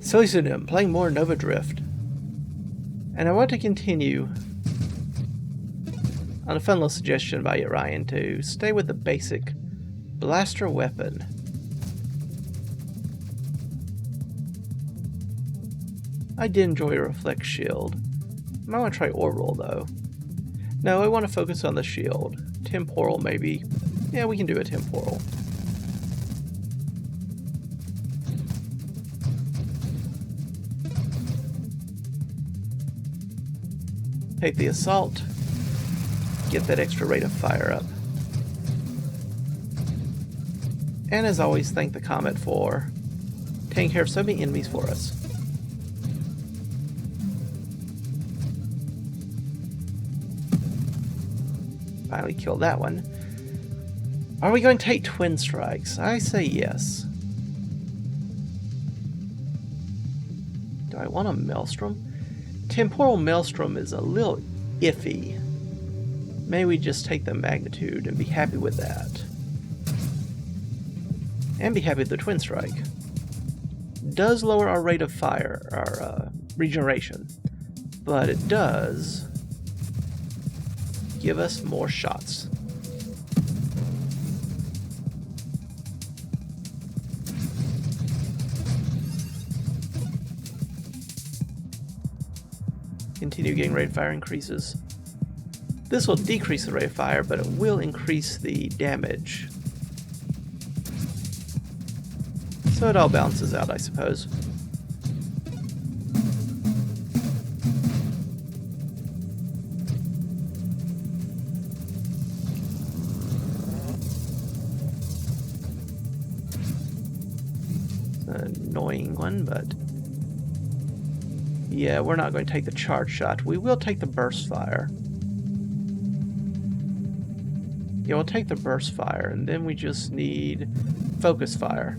SillyPseudonym, playing more Nova Drift. And I want to continue on a fun little suggestion by Ryan to stay with the basic blaster weapon. I did enjoy a reflect shield. I might want to try orbital though. No, I want to focus on the shield. Temporal maybe. Yeah, we can do a temporal. Take the assault. Get that extra rate of fire up. And as always, thank the Comet for taking care of so many enemies for us. Finally killed that one. Are we going to take twin strikes? I say yes. Do I want a Maelstrom? Temporal Maelstrom is a little iffy. Maybe we just take the magnitude and be happy with that. And be happy with the twin strike. Does lower our rate of fire, our regeneration, but it does give us more shots. Continue getting rate of fire increases. This will decrease the rate of fire, but it will increase the damage. So it all balances out, I suppose. Annoying one, but yeah, we're not going to take the charge shot. We will take the burst fire. Yeah, we'll take the burst fire, and then we just need focus fire.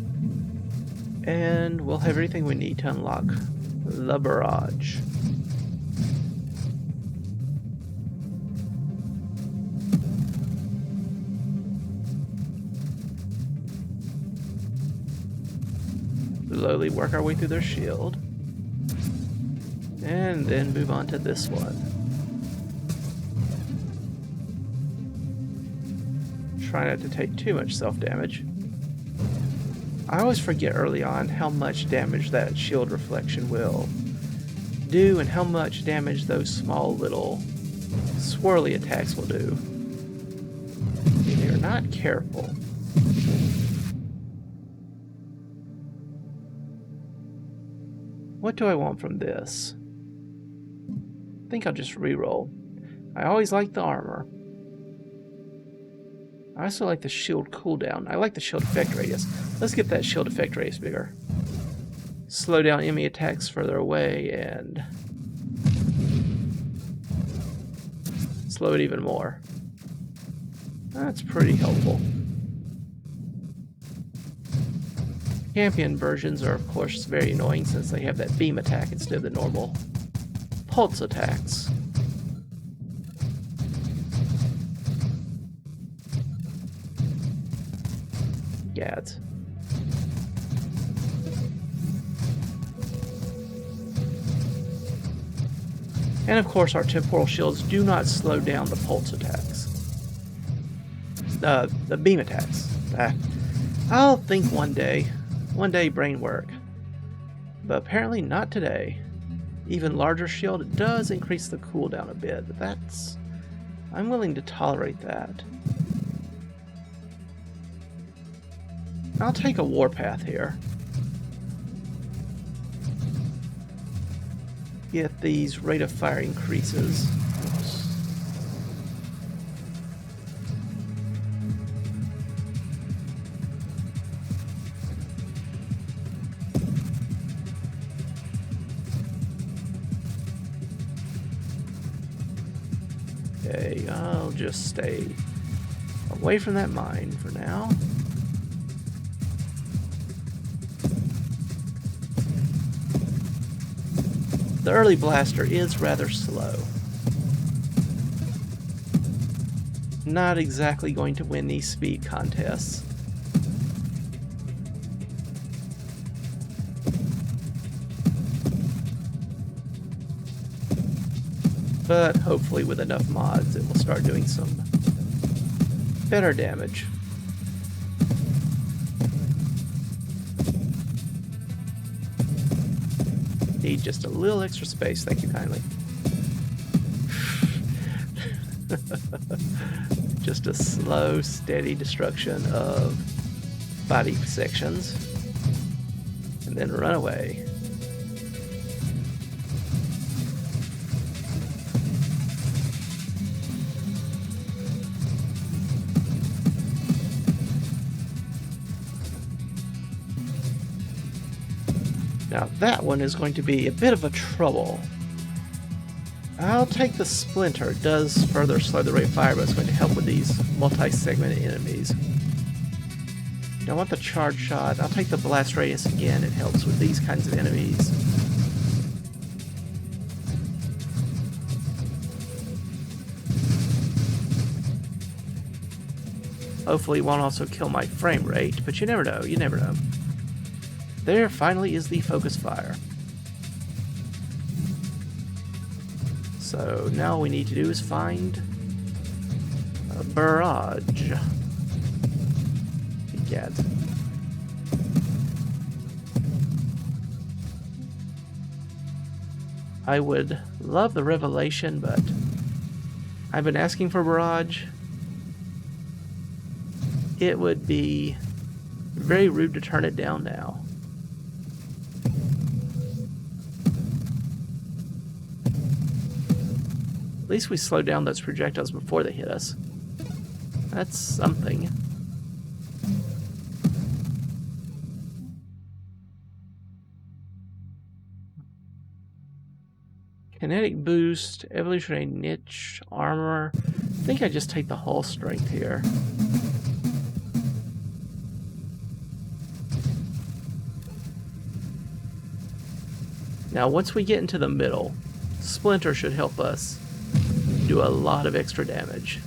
And we'll have everything we need to unlock the Barrage. Slowly work our way through their shield. And then move on to this one. Try not to take too much self-damage. I always forget early on how much damage that shield reflection will do and how much damage those small little swirly attacks will do if you're not careful. What do I want from this? I think I'll just reroll. I always like the armor. I also like the shield cooldown. I like the shield effect radius. Let's get that shield effect radius bigger. Slow down enemy attacks further away and slow it even more. That's pretty helpful. Champion versions are of course very annoying since they have that beam attack instead of the normal pulse attacks. Gads. And of course our temporal shields do not slow down the pulse attacks. The beam attacks. I'll think one day brain work. But apparently not today. Even larger shield does increase the cooldown a bit, but I'm willing to tolerate that. I'll take a warpath here. Get these rate of fire increases. Oops. Okay, I'll just stay away from that mine for now. The early blaster is rather slow. Not exactly going to win these speed contests. but hopefully with enough mods it will start doing some better damage. Need just a little extra space, thank you kindly. Just a slow, steady destruction of body sections, and then run away. Now that one is going to be a bit of a trouble. I'll take the Splinter. It does further slow the rate of fire, but it's going to help with these multi-segmented enemies. Don't want the charge shot. I'll take the blast radius again. It helps with these kinds of enemies. Hopefully it won't also kill my frame rate, but you never know, you never know. There finally is the focus fire. So now all we need to do is find a barrage. Egad. I would love the revelation, but I've been asking for barrage. It would be very rude to turn it down now. At least we slowed down those projectiles before they hit us. That's something. Kinetic boost, evolutionary niche, armor. I think I just take the hull strength here. Now once we get into the middle, Splinter should help us do a lot of extra damage.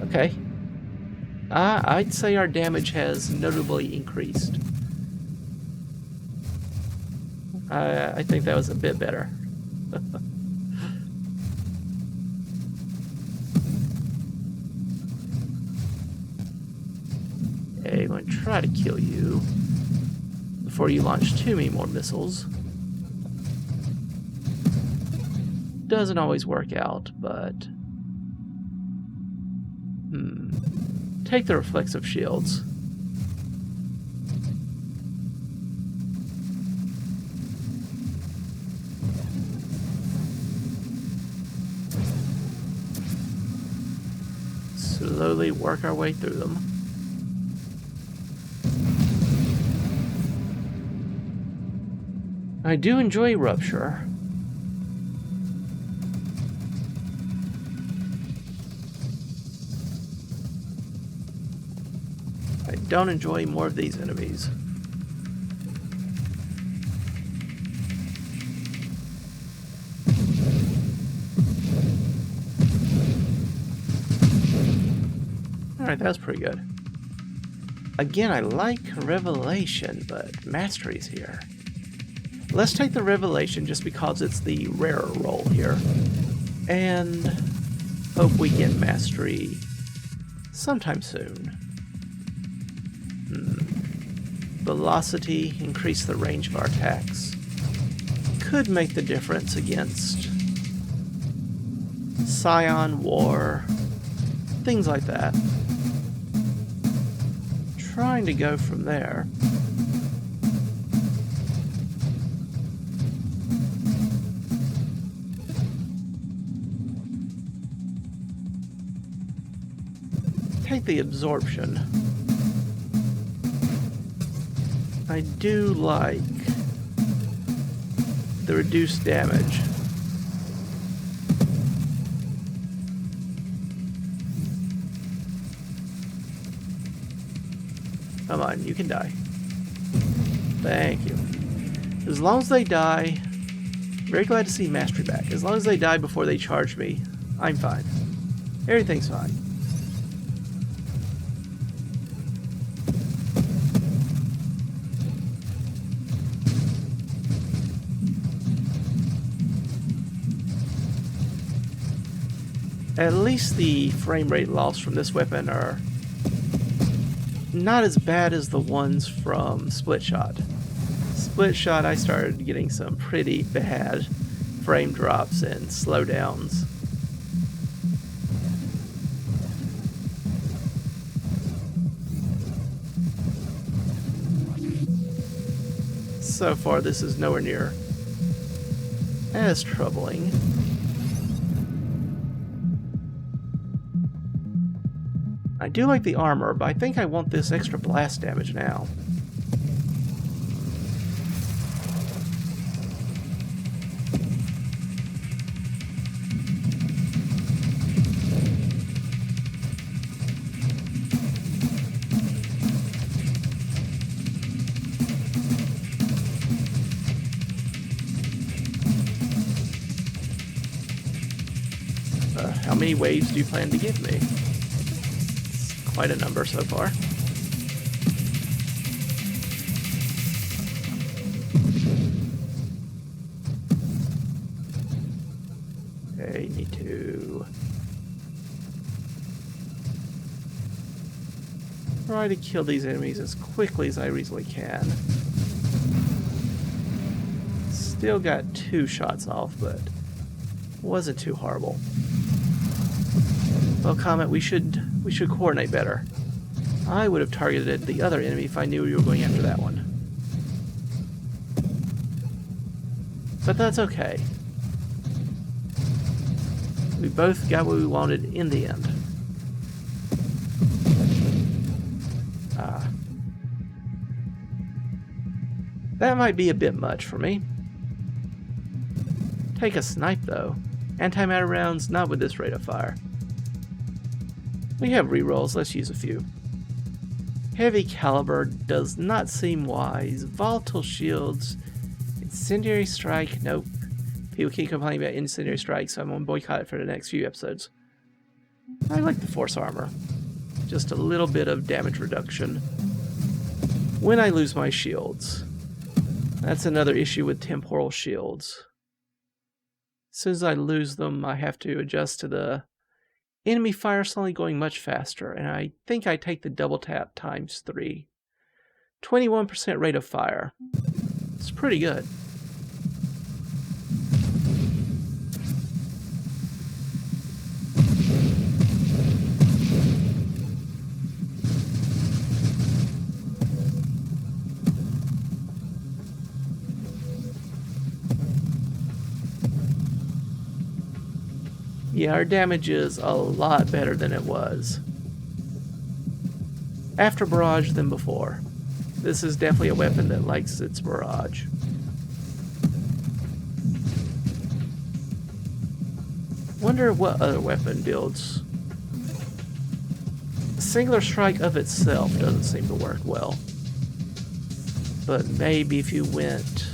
Okay. I'd say our damage has notably increased. I think that was a bit better. I'm going to try to kill you before you launch too many more missiles. Doesn't always work out, but... Take the reflexive shields. Slowly work our way through them. I do enjoy Rupture. I don't enjoy more of these enemies. Alright, that was pretty good. Again, I like Revelation, but Mastery's here. Let's take the Revelation just because it's the rarer role here. And hope we get Mastery sometime soon. Velocity, increase the range of our attacks. Could make the difference against Scion, War, things like that. Trying to go from there. Take the absorption. I do like the reduced damage. Come on, you can die. Thank you. As long as they die, very glad to see Mastery back. As long as they die before they charge me, I'm fine. Everything's fine. At least the frame rate loss from this weapon are not as bad as the ones from Split Shot. Split Shot, I started getting some pretty bad frame drops and slowdowns. So far, this is nowhere near as troubling. I do like the armor, but I think I want this extra blast damage now. How many waves do you plan to give me? It's quite a number so far. Okay, need to try to kill these enemies as quickly as I reasonably can. Still got 2 shots off, but wasn't too horrible. Well, Comet, we should coordinate better. I would have targeted the other enemy if I knew you were going after that one. But that's okay. We both got what we wanted in the end. That might be a bit much for me. Take a snipe, though. Antimatter rounds, not with this rate of fire. We have rerolls, let's use a few. Heavy caliber does not seem wise. Volatile shields. Incendiary strike, nope. People keep complaining about incendiary strike, so I'm going to boycott it for the next few episodes. I like the force armor. Just a little bit of damage reduction when I lose my shields. That's another issue with temporal shields. As soon as I lose them, I have to adjust to the enemy fire suddenly going much faster, and I think I take the double tap times 3. 21% rate of fire. It's pretty good. Yeah, our damage is a lot better than it was. After Barrage than before. This is definitely a weapon that likes its Barrage. Wonder what other weapon builds. Singular strike of itself doesn't seem to work well. But maybe if you went...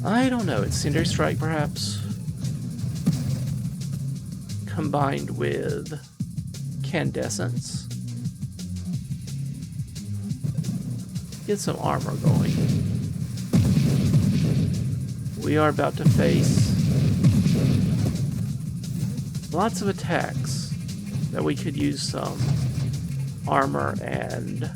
I don't know, incendiary strike perhaps? Combined with Candescence. Get some armor going. We are about to face lots of attacks that we could use some armor and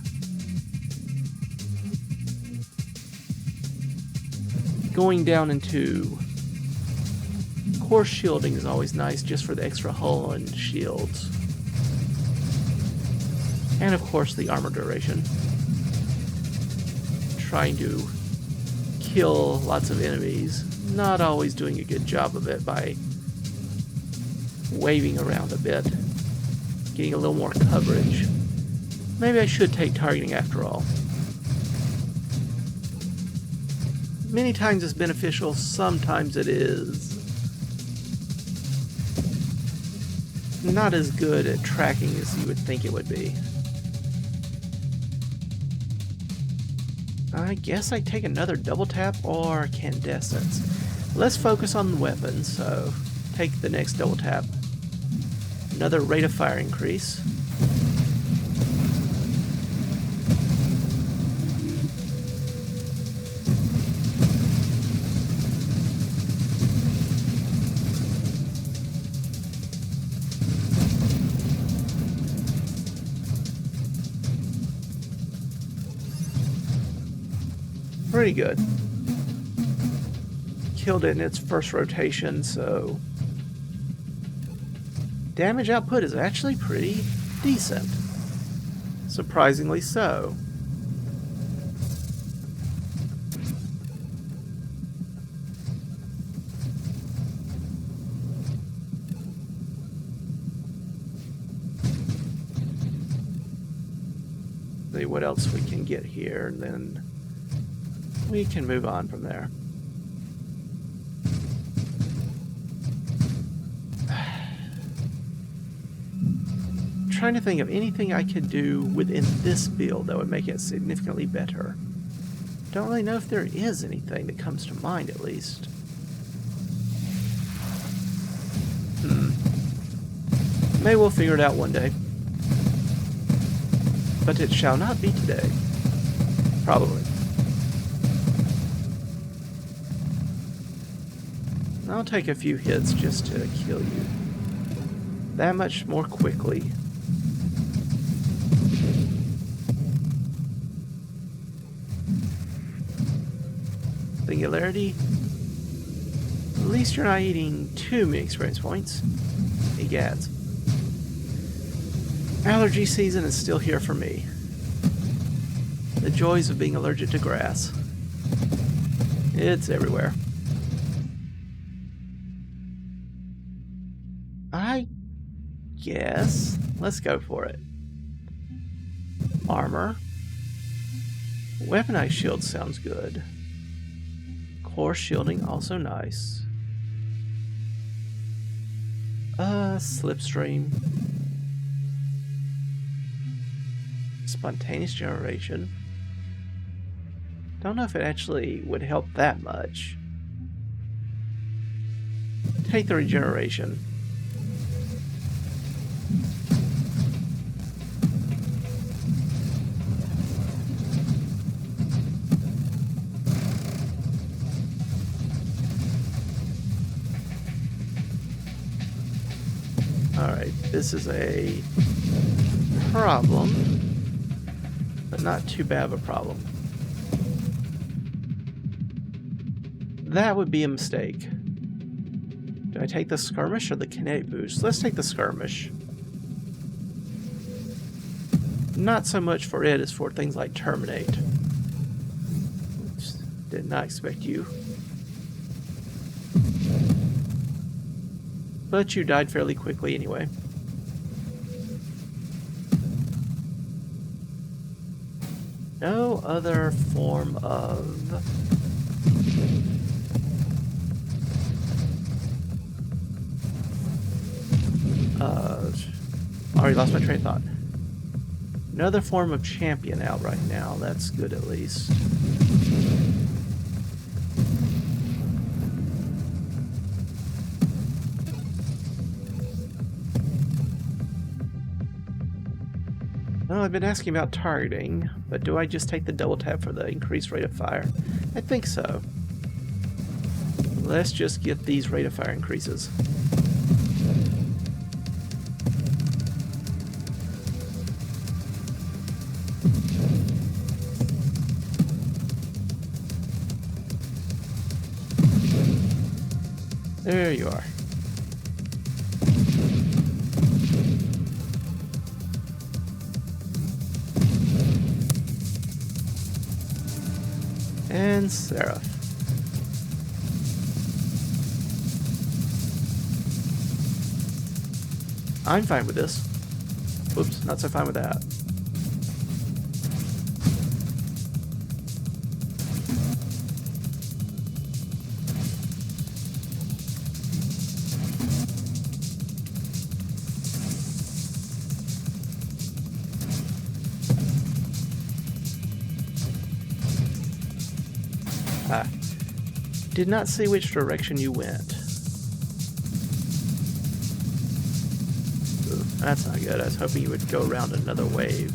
going down into core shielding is always nice just for the extra hull and shields. And of course the armor duration. Trying to kill lots of enemies, not always doing a good job of it by waving around a bit, getting a little more coverage. Maybe I should take targeting after all. Many times it's beneficial, sometimes it is not as good at tracking as you would think it would be. I guess I take another double tap or Candescence. Let's focus on the weapons, so take the next double tap. Another rate of fire increase. pretty good. Killed it in its first rotation, so damage output is actually pretty decent. Surprisingly so. See what else we can get here, and then we can move on from there. Trying to think of anything I could do within this build that would make it significantly better. Don't really know if there is anything that comes to mind, at least. Maybe we'll figure it out one day. But it shall not be today. Probably. I'll take a few hits just to kill you. That much more quickly. Singularity. At least you're not eating too many experience points. Egads. Allergy season is still here for me. The joys of being allergic to grass. It's everywhere. I guess. Let's go for it. Armor. Weaponized shield sounds good. Core shielding, also nice. Slipstream. Spontaneous generation. Don't know if it actually would help that much. Take the regeneration. Alright, this is a problem, but not too bad of a problem. That would be a mistake. Do I take the skirmish or the kinetic boost? Let's take the skirmish. Not so much for it as for things like terminate. Oops, did not expect you. But you died fairly quickly anyway. No other form of... already lost my train of thought. Another form of champion out right now. That's good at least. Well, I've been asking about targeting, but do I just take the double tap for the increased rate of fire? I think so. Let's just get these rate of fire increases. There you are. And Seraph. I'm fine with this. Oops, not so fine with that. Did not see which direction you went. Ooh, that's not good. I was hoping you would go around another wave.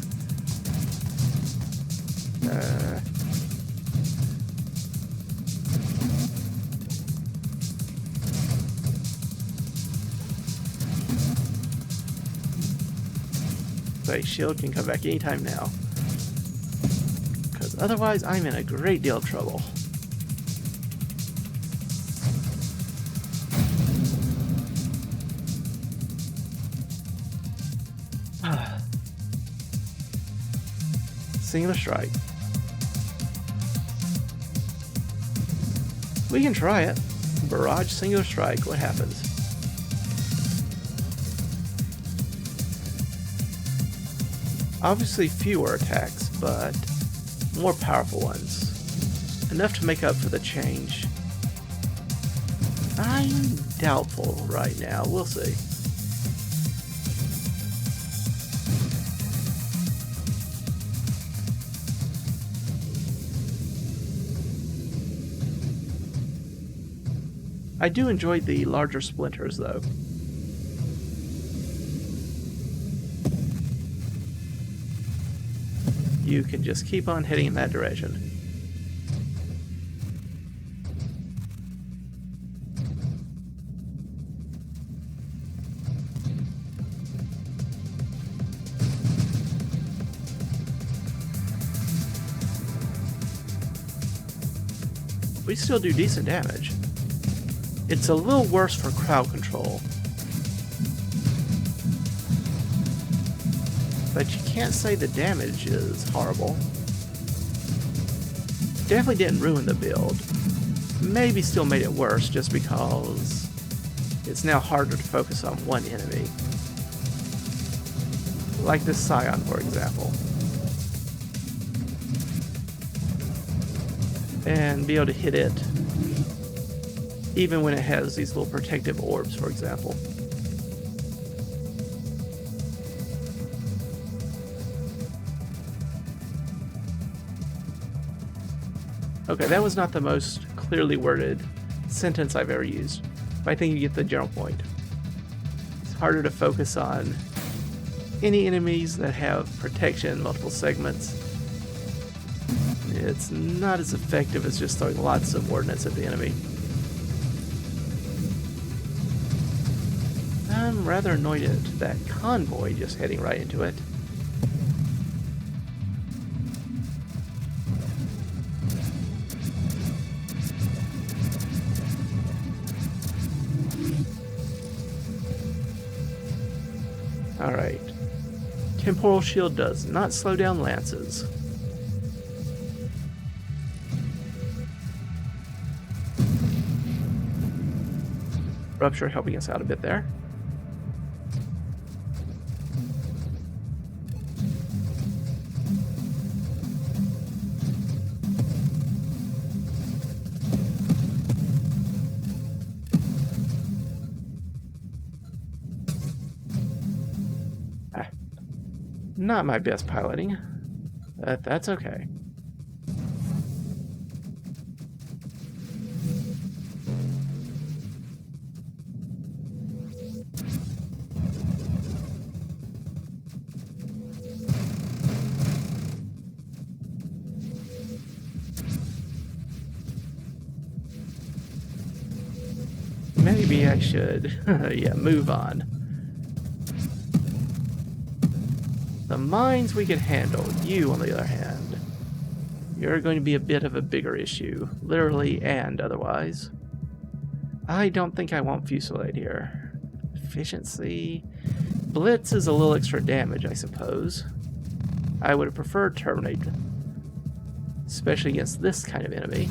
So shield can come back anytime now. Because Otherwise, I'm in a great deal of trouble. Singular strike. We can try it. Barrage, singular strike. What happens? Obviously fewer attacks, but more powerful ones. Enough to make up for the change. I'm doubtful right now. We'll see. I do enjoy the larger splinters, though. You can just keep on heading in that direction. We still do decent damage. It's a little worse for crowd control. But you can't say the damage is horrible. Definitely didn't ruin the build. Maybe still made it worse just because it's now harder to focus on one enemy. Like this Scion, for example. And be able to hit it even when it has these little protective orbs, for example. Okay, that was not the most clearly worded sentence I've ever used, but I think you get the general point. It's harder to focus on any enemies that have protection in multiple segments. It's not as effective as just throwing lots of ordnance at the enemy. I'm rather annoyed at that convoy just heading right into it. Alright. Temporal shield does not slow down lances. Rupture helping us out a bit there. Not my best piloting, but that's okay. Maybe I should, yeah, move on. The mines we can handle. You, on the other hand, you're going to be a bit of a bigger issue, literally and otherwise. I don't think I want Fusillade here. Efficiency. Blitz is a little extra damage, I suppose. I would have preferred Terminate, especially against this kind of enemy.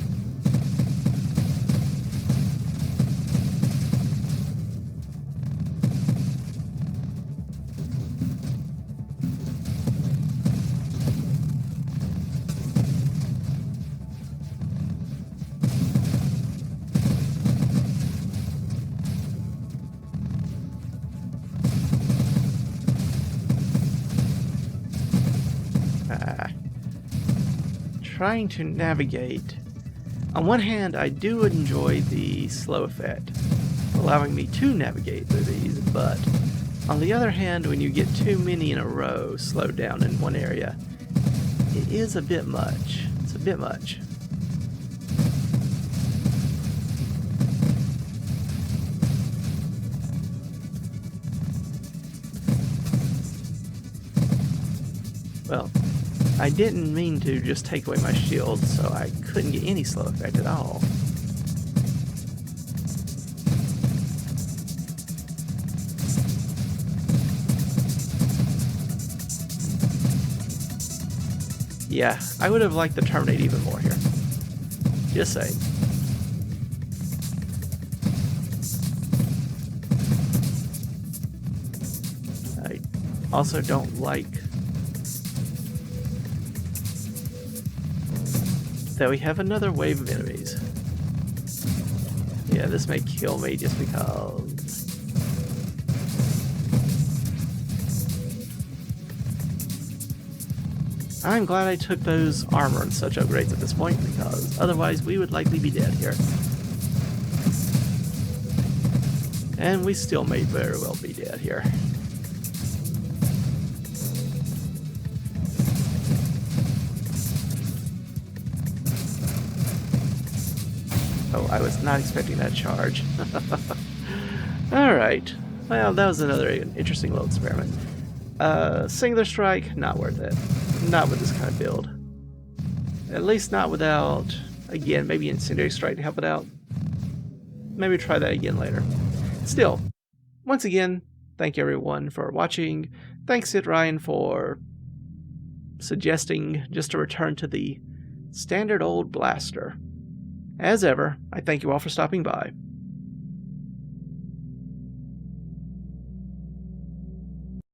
Trying to navigate. On one hand, I do enjoy the slow effect, allowing me to navigate through these, but on the other hand, when you get too many in a row slowed down in one area, it is a bit much. It's a bit much. Well, I didn't mean to just take away my shield, so I couldn't get any slow effect at all. Yeah, I would have liked to terminate even more here. Just saying. I also don't like that we have another wave of enemies. Yeah, this may kill me just because. I'm glad I took those armor and such upgrades at this point, because otherwise we would likely be dead here. And we still may very well be dead here. Oh, I was not expecting that charge. Alright. Well, that was another interesting little experiment. Singular strike, not worth it. Not with this kind of build. At least not without, again, maybe incendiary strike to help it out. Maybe try that again later. Still, once again, thank you everyone for watching. Thanks to Ryan for suggesting just to return to the standard old blaster. As ever, I thank you all for stopping by.